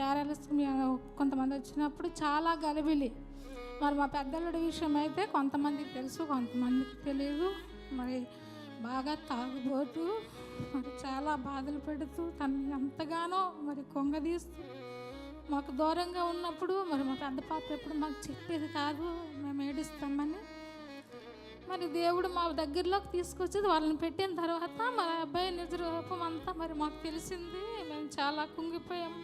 Kerala's కొంతమంది వచ్చినప్పుడు చాలా గలిబిలి. మరి మా పెద్దలుడి విషయం అయితే కొంతమందికి తెలుసు, కొంతమందికి తెలియదు. మరి బాగా తాగుబోతూ మరి చాలా బాధలు పెడుతూ తనని ఎంతగానో మరి కొంగదీస్తూ మాకు దూరంగా ఉన్నప్పుడు మరి మా పెద్ద పాప ఎప్పుడు మాకు చెప్పేది కాదు, మేము ఏడుస్తామని. మరి దేవుడు మా దగ్గరలోకి తీసుకొచ్చేది వాళ్ళని పెట్టిన తర్వాత మరి అబ్బాయి నిజ రూపం అంతా మరి మాకు తెలిసింది. మేము చాలా కుంగిపోయాము,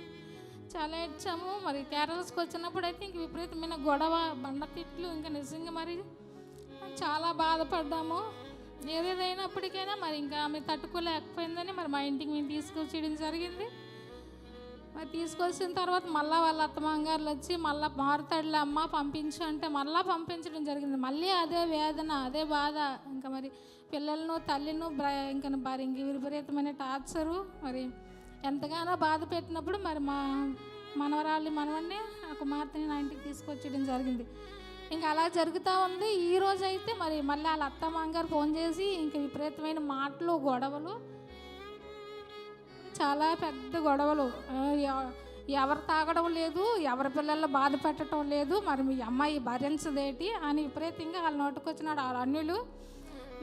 చాలా ఏడ్చాము. మరి కేరళస్కి వచ్చినప్పుడు అయితే ఇంక విపరీతమైన గొడవ, బండ తిట్లు, ఇంకా నిజంగా మరి చాలా బాధపడ్డాము. ఏదేదైనప్పటికైనా మరి ఇంకా ఆమె తట్టుకోలేకపోయిందని మరి మా ఇంటికి మేము తీసుకొచ్చేయడం జరిగింది. మరి తీసుకొచ్చిన తర్వాత మళ్ళీ వాళ్ళ అత్తమాంగారులు వచ్చి మళ్ళీ మారుతాడులే అమ్మ పంపించు అంటే మళ్ళీ పంపించడం జరిగింది. మళ్ళీ అదే వేదన, అదే బాధ. ఇంకా మరి పిల్లలను తల్లిను ఇంక విపరీతమైన టార్చరు. మరి ఎంతగానో బాధ పెట్టినప్పుడు మరి మా మనవడిని ఆ కుమార్తెని నా ఇంటికి తీసుకొచ్చేయడం జరిగింది. ఇంకా అలా జరుగుతూ ఉంది. ఈరోజు అయితే మరి మళ్ళీ వాళ్ళ అత్తమాంగారు ఫోన్ చేసి ఇంక విపరీతమైన మాటలు, గొడవలు, చాలా పెద్ద గొడవలు. ఎవరు తాగడం లేదు, ఎవరి పిల్లల్లో బాధ పెట్టడం లేదు, మరి మీ అమ్మాయి భరించదేటి అని విపరీతంగా వాళ్ళ నోటుకొచ్చినాడు వాళ్ళ అన్యులు.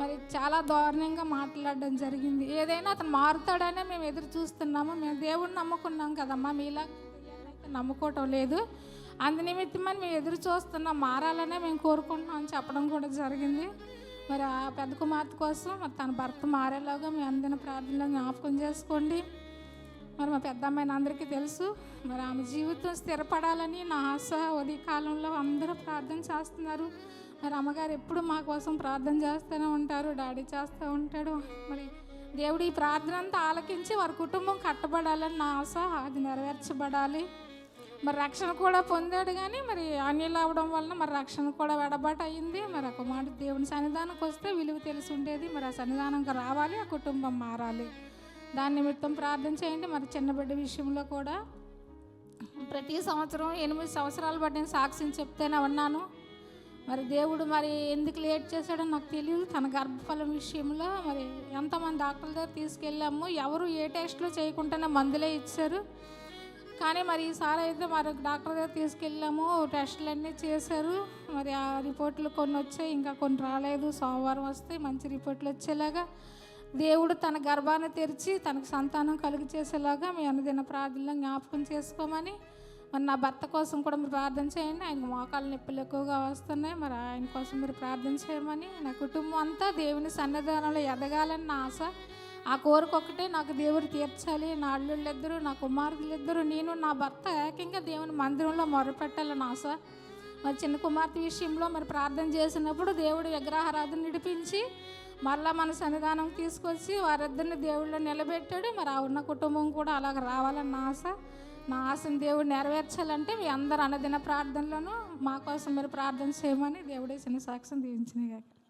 మరి చాలా దారుణంగా మాట్లాడడం జరిగింది. ఏదైనా అతను మారుతాడనే మేము ఎదురు చూస్తున్నాము. మేము దేవుడిని నమ్ముకున్నాం కదమ్మా, మీలా నమ్ముకోవటం లేదు, అందునిమిత్తమని మేము ఎదురు చూస్తున్నాం, మారాలనే మేము కోరుకుంటున్నాం అని చెప్పడం కూడా జరిగింది. మరి ఆ పెద్ద కుమార్తె కోసం మరి తన భర్త మారేలాగా మీ అందిన ప్రార్థనలో జ్ఞాపకం చేసుకోండి. మరి మా పెద్ద అమ్మాయిని అందరికీ తెలుసు. మరి ఆమె జీవితం స్థిరపడాలని నా ఆశ. ఉదయ కాలంలో అందరూ ప్రార్థన చేస్తున్నారు. మరి అమ్మగారు ఎప్పుడు మా కోసం ప్రార్థన చేస్తూనే ఉంటారు, డాడీ చేస్తూ ఉంటాడు. మరి దేవుడు ఈ ప్రార్థన అంతా ఆలకించి వారి కుటుంబం కట్టబడాలని నా ఆశ, అది నెరవేర్చబడాలి. మరి రక్షణ కూడా పొందాడు, కానీ మరి అన్యులు అవ్వడం వలన మరి రక్షణ కూడా వెడబాటు అయ్యింది. మరి ఒక మాట దేవుని సన్నిధానంకి వస్తే విలువ తెలిసి ఉండేది. మరి ఆ సన్నిధానంకి రావాలి, ఆ కుటుంబం మారాలి. దాని నిమిత్తం ప్రార్థన చేయండి. మరి చిన్న బిడ్డ విషయంలో కూడా ప్రతి సంవత్సరం 8 సంవత్సరాలు బట్టి నేను సాక్ష్యం చెప్తూనే ఉన్నాను. మరి దేవుడు మరి ఎందుకు లేట్ చేశాడో నాకు తెలియదు. తన గర్భఫలం విషయంలో మరి ఎంతమంది డాక్టర్ల దగ్గర తీసుకెళ్ళాము, ఎవరు ఏ టెస్టులు చేయకుండానే మందులే ఇచ్చారు. కానీ మరి ఈసారి అయితే మరి డాక్టర్ దగ్గర తీసుకెళ్ళాము, టెస్టులు అన్నీ చేశారు. మరి ఆ రిపోర్ట్లు కొన్ని వచ్చాయి, ఇంకా కొన్ని రాలేదు. సోమవారం వస్తే మంచి రిపోర్ట్లు వచ్చేలాగా దేవుడు తన గర్భాన్ని తెరిచి తనకు సంతానం కలుగు చేసేలాగా మీ అనుదిన ప్రార్థనలో జ్ఞాపకం చేసుకోమని. మరి నా భర్త కోసం కూడా మీరు ప్రార్థన చేయండి. ఆయనకు మోకాళ్ళ నొప్పులు ఎక్కువగా వస్తున్నాయి, మరి ఆయన కోసం మీరు ప్రార్థన చేయమని. నా కుటుంబం అంతా దేవుని సన్నిధానంలో ఎదగాలని నా ఆశ. ఆ కోరిక ఒకటే నాకు దేవుడు తీర్చాలి. నా అల్లుళ్ళిద్దరూ, నా కుమార్తెలిద్దరూ, నేను నా భర్త ఏకంగా దేవుని మందిరంలో మొరపెట్టాలని ఆశ. మరి చిన్న కుమార్తె విషయంలో మరి ప్రార్థన చేసినప్పుడు దేవుడు విగ్రహారాధన నడిపించి మళ్ళీ మన సన్నిధానం తీసుకొచ్చి వారిద్దరిని దేవుళ్ళు నిలబెట్టాడు. మరి ఆ ఉన్న కుటుంబం కూడా అలాగ రావాలని నా ఆశ. నా ఆశను దేవుడు నెరవేర్చాలంటే మీ అందరూ అనుదిన ప్రార్థనలను మా కోసం మీరు ప్రార్థన చేయమని దేవుడే చిన్న సాక్ష్యం దీవించినగాక.